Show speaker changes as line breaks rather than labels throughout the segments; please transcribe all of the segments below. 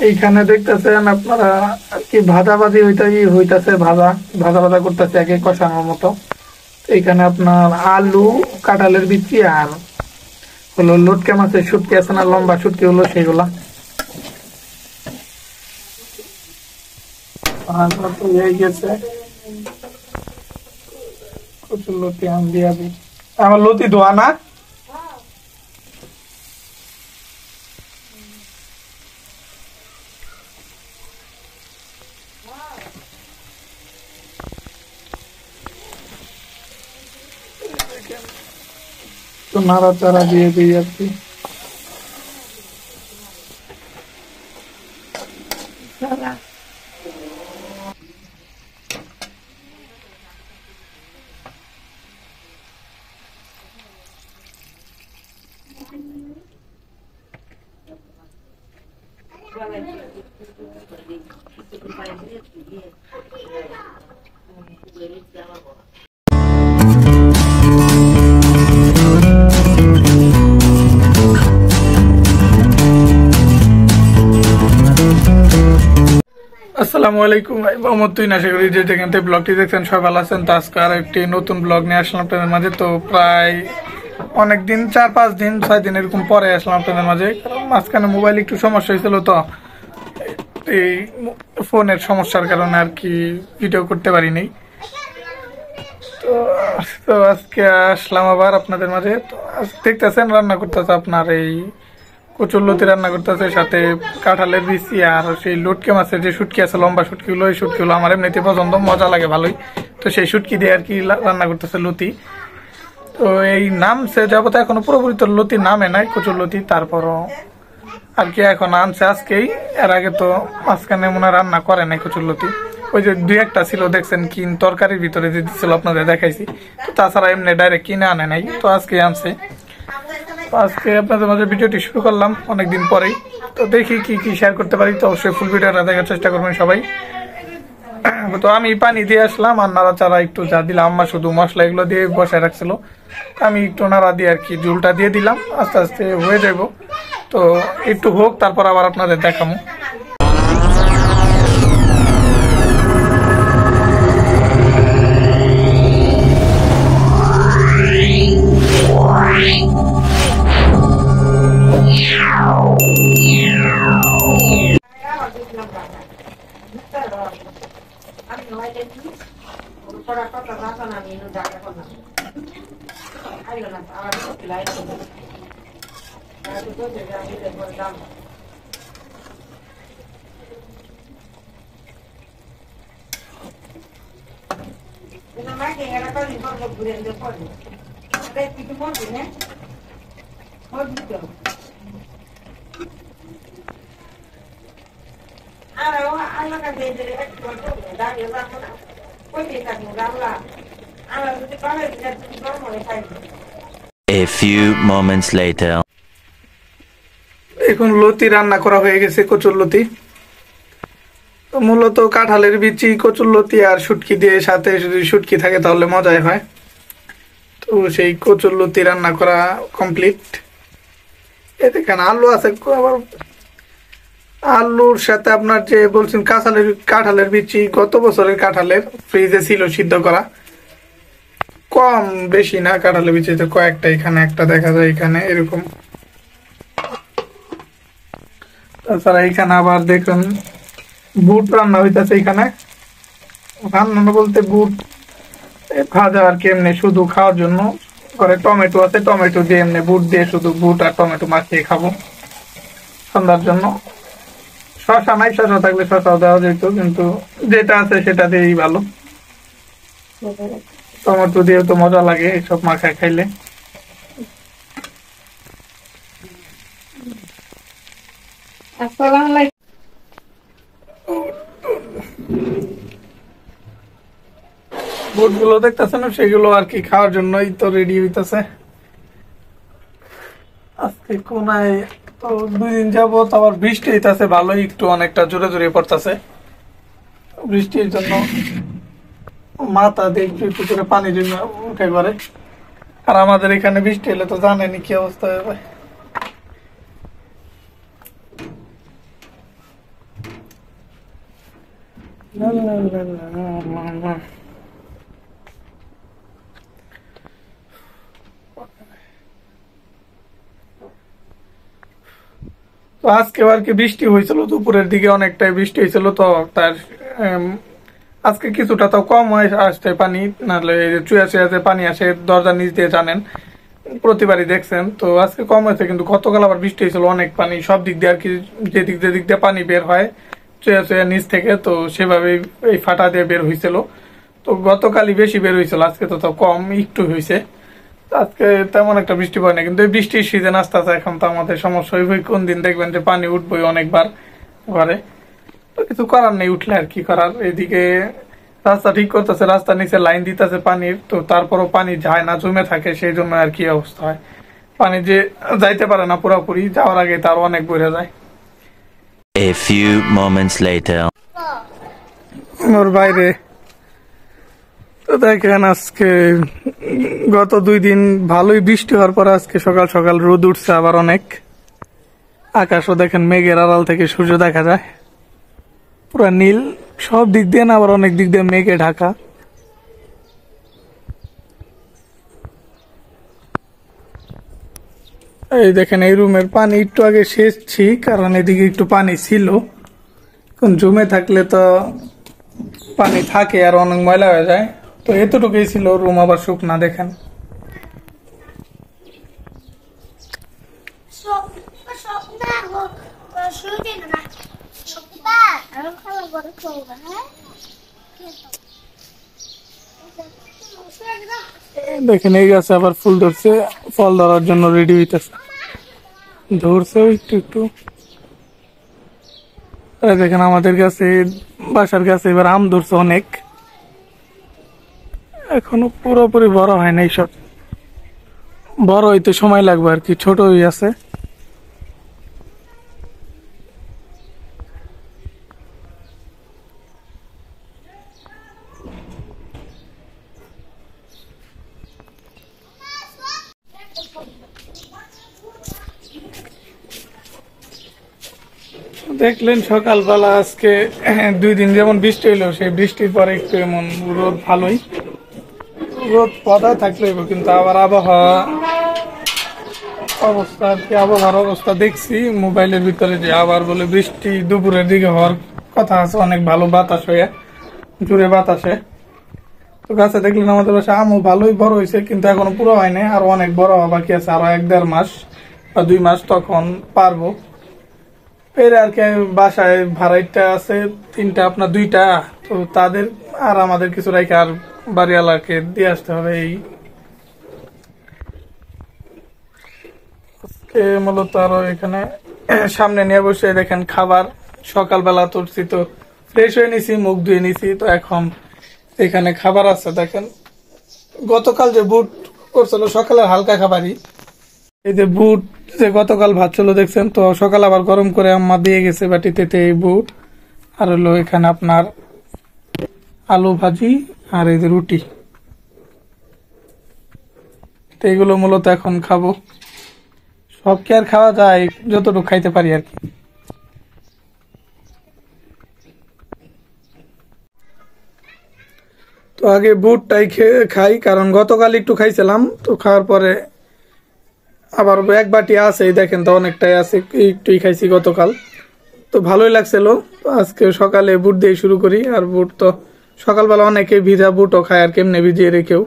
এইখানে দেখতেছেন আপনারা কি ভাজাভাজি হইতাছে, ভাজা ভাজা ভাজা করতেছে এক এক কষানোর মতো। এইখানে আপনার আলু, কাঁঠালের বিচি আর হলো লটকে মাছের শুটকি আছে না, লম্বা শুটকি হলো সেগুলা। আমার লতি ধোয়া না, তো নাড়াচাড়া দিয়ে দিই আর কি। আসসালামু আলাইকুম, মোহাম্মদ তুই আশা করি যে যেখান থেকে ব্লগটি দেখছেন সবাই ভালো আছেন। তো আজকে আর একটি নতুন ব্লগ নিয়ে আসলাম আপনাদের মাঝে। তো প্রায় অনেকদিন 4-5 দিন 6 দিন এরকম পরে আসলাম আপনাদের মাঝে, কারণ মাঝখানে মোবাইল একটু সমস্যা হয়েছিল, তো এই ফোনের সমস্যার কারণে আর কি ভিডিও করতে পারিনি। তো তো আজকে আসলাম আবার আপনাদের মাঝে। তো দেখতেছেন রান্না করতেছে আপনার এই কচুরলতি রান্না করতেছে, সাথে কাঁঠালের বিচি আর সেই লটকে মাছের যে শুটকি আছে, লম্বা শুটকিগুলো, এই শুটকিগুলো আমার এমনিতে পছন্দ, মজা লাগে ভালোই। তো সেই শুটকি দিয়ে আর কি রান্না করতেছে লতি। তো এই নামছে যাবত এখনো পুরোপুরি তো লতি নামে নাই, কচুরলতি, তারপরও আর কি এখন আনছে আজকেই। এর আগে তো মাঝখানে মনে রান্না করে নাই কচুরলতি, ওই যে 2-1টা ছিল দেখছেন কি তরকারির ভিতরে যে দিচ্ছিল আপনাদের দেখাইছি। তো তাছাড়া এমনি ডাইরেক্ট কিনে আনে নাই, তো আজকে আনছে। আজকে আপনাদের মাঝে ভিডিওটি শুরু করলাম অনেকদিন পরেই। তো দেখি কি কি শেয়ার করতে পারি, তো অবশ্যই ফুল ভিডিওটা দেখার চেষ্টা করবেন সবাই। তো আমি পানি দিয়ে আসলাম আর নাড়াচাড়া একটু যা দিলাম, আম্মা শুধু মশলা এগুলো দিয়ে বসায় রাখছিল, আমি একটু নাড়া দিয়ে আর কি ঝুলটা দিয়ে দিলাম, আস্তে আস্তে হয়ে যাব। তো একটু হোক, তারপর আবার আপনাদের দেখাবো।
A few moments later.
এখন লতি রান্না করা হয়ে গেছে, কচুরলতি। মূলত কাঁঠালের বিচি, কচুরলতি আর শুটকি দিয়ে, সাথে যদি শুটকি থাকে তাহলে মজাই হয়। তো সেই কচুরলতি রান্না করা কমপ্লিট। এতে কেন আলু আছে, আবার আলুর সাথে আপনার যে বলছেন কাঁঠালের বিচি, গত বছরের কাঁঠালের ফ্রিজে ছিল সিদ্ধ করা, কম বেশি না, কাঁঠালের বিচিতে কয়েকটা, এখানে একটা দেখা যায়, এখানে এরকম। তাছাড়া এখানে আবার দেখুন বুট রান্না হইতেছে। এখানে রান্না বলতে বুট ভাজা আর কি, এমনি শুধু খাওয়ার জন্য। ঘরে টমেটো আছে, টমেটো দিয়ে এমনি বুট দিয়ে শুধু বুট আর টমেটো মাখিয়ে খাবো সন্ধ্যার জন্য। শশা নাই, শশা থাকলে শশাও দেওয়া যেত, কিন্তু যেটা আছে সেটা দিয়েই ভালো। টমেটো দিয়ে তো মজা লাগে এইসব মাখায় খাইলে। বুট গুলো দেখতেছেন, সেগুলো আর কি খাওয়ার জন্যই তো রেডি হইতেছে। আজকে কোনায় তো 2 দিন যাবত আবার বৃষ্টি হইতেছে ভালোই, একটু অনেকটা জোরে জোরে পড়তেছে। বৃষ্টির জন্য মাথা দিয়ে একটু একটু করে পানি জমে উঠে করে। আর আমাদের এখানে বৃষ্টি হলে তো জানেনি কি অবস্থা হবে। তো আজকে আর কি বৃষ্টি হয়েছিল, দুপুরের দিকে অনেকটাই বৃষ্টি হয়েছিল, তো তার আজকে কিছুটা তো কম হয় আসতে পানি, নাহলে এই যে চুয়া চুয়াতে পানি আসে দরজার নিচ দিয়ে, জানেন প্রতিবারই দেখছেন। তো আজকে কম হয়েছে, কিন্তু গতকাল আবার বৃষ্টি হয়েছিল, অনেক পানি সব দিক দিয়ে আর কি, যেদিক দিয়ে পানি বের হয় চুয়া চুয়া নিচ থেকে, তো সেভাবে এই ফাটা দিয়ে বের হয়েছিল। তো গতকালই বেশি বের হয়েছিল, আজকে তো কম একটু হয়েছে। আজকে তেমন একটা বৃষ্টি পড়ে না, কিন্তু এই বৃষ্টির সিজন আসতে আসতে এখন তো আমাদের সমস্যা হইবই, কোন দিন দেখবেন যে পানি উঠবই অনেকবার ঘরে। তো কিছু করার নেই, উঠলে আর কি করার। এদিকে রাস্তা ঠিক করতেছে, রাস্তার নিচে লাইন দিতেছে পানির, তো তারপরও পানি যায় না, জমে থাকে, সেই জন্য আর কি অবস্থা হয়। পানি যে যাইতে পারে না পুরোপুরি, যাওয়ার আগে তার অনেক বেড়ে যায়।
A few moments later.
ওর বাইরে তো দেখেন আজকে গত 2 দিন ভালোই বৃষ্টি হওয়ার পর আজকে সকাল সকাল রোদ উঠছে আবার অনেক। আকাশও দেখেন মেঘের আড়াল থেকে সূর্য দেখা যায়, পুরা নীল সব দিক দিয়ে, না আবার অনেক দিক দিয়ে মেঘে ঢাকা। এই দেখেন এই রুমের পানি একটু আগে সেচছি, কারণ এদিকে একটু পানি ছিল, কোন জমে থাকলে তো পানি থাকে আর অনেক ময়লা হয়ে যায়। তো এতটুকুই ছিল, রুম আবার শুকনা দেখেন। দেখেন এই গাছে আবার ফুল ধরছে, ফল ধরার জন্য রেডি হইতেছে, ধরছে একটু একটু। দেখেন আমাদের কাছে বাসার কাছে এবার আম ধরছে অনেক, এখনো পুরোপুরি বড় হয় নাই, সব বড় হইতে সময় লাগবে আর কি, ছোট হয়ে আছে। দেখলেন সকালবেলা আজকে 2 দিন যেমন বৃষ্টি হইলো, সেই বৃষ্টির পরে একটু এমন রোদ, ভালোই রোদ পদায় থাকলে, কিন্তু আবার আবহাওয়া অবস্থা আর কি, আবহাওয়ার অবস্থা দেখছি মোবাইলের ভিতরে যে আবার বলে বৃষ্টি দুপুরের দিকে হওয়ার কথা আছে, অনেক ভালো বাতাস হয়ে, জুড়ে বাতাসে। তো গাছে দেখলেন আমাদের বাসায় আমও ভালোই বড় হয়েছে, কিন্তু এখনো পুরো হয় নাই, আরো অনেক বড় হওয়া বাকি আছে, আরো 1-1.5 মাস বা 2 মাস, তখন পারবো। এর আর কি বাসায় ভাড়াইটা আছে 3টা, আপনার 2টা, তো তাদের আর আমাদের কিছু রাইখে আর বাড়িওয়ালাকে দিয়ে আসতে হবে। এই মূলত আরো এখানে সামনে নিয়ে বসে দেখেন খাবার, সকালবেলা তুলছি তো ফ্রেশ হয়ে নিছি, মুখ ধুয়ে নিছি, তো এখন এখানে খাবার আছে। দেখেন গতকাল যে বুট করছিল সকালের হালকা খাবারই, এই যে বুট যে গতকাল ভাত ছিল দেখছেন, তো সকাল আবার গরম করে আম্মা দিয়ে গেছে বাটিতে, এই বুট আর হলো এখানে আপনার আলু ভাজি আর এই যে রুটি, তো এগুলো মূলত এখন খাবো। সব কি আর খাওয়া যায়, যতটুকু খাইতে পারি আর কি। তো আগে বুটটাই খাই, কারণ গতকাল একটু খাইছিলাম, তো খাওয়ার পরে আবার 1 বাটি আছে, দেখেন তো অনেকটাই আছে, একটুই খাইছি গতকাল, তো ভালোই লাগছিল। তো আজকে সকালে বুট দিয়ে শুরু করি, আর বুট তো সকালবেলা অনেকে ভিজা বুটও খায়, আর কেমনে ভিজিয়ে রেখেও।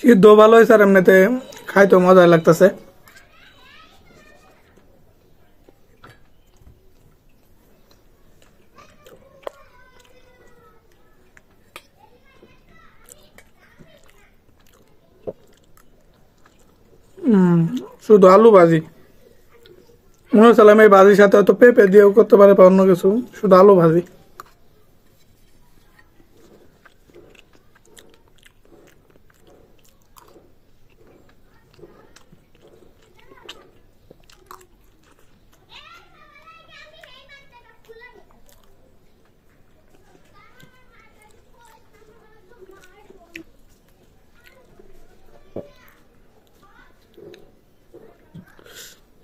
সিদ্ধ ভালো হয়েছে, আর এমনিতে খাইতে মজা লাগতেছে। শুধু আলু ভাজি। মনে হচ্ছিলাম এই ভাজির সাথে হয়তো পেঁপে দিয়েও করতে পারে বা অন্য কিছু, শুধু আলু ভাজি।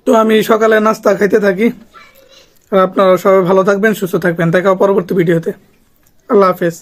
তো আমি সকালে নাস্তা খাইতে থাকি, আর আপনারা সবাই ভালো থাকবেন, সুস্থ থাকবেন। দেখা হবে পরবর্তী ভিডিওতে। আল্লাহ হাফেজ।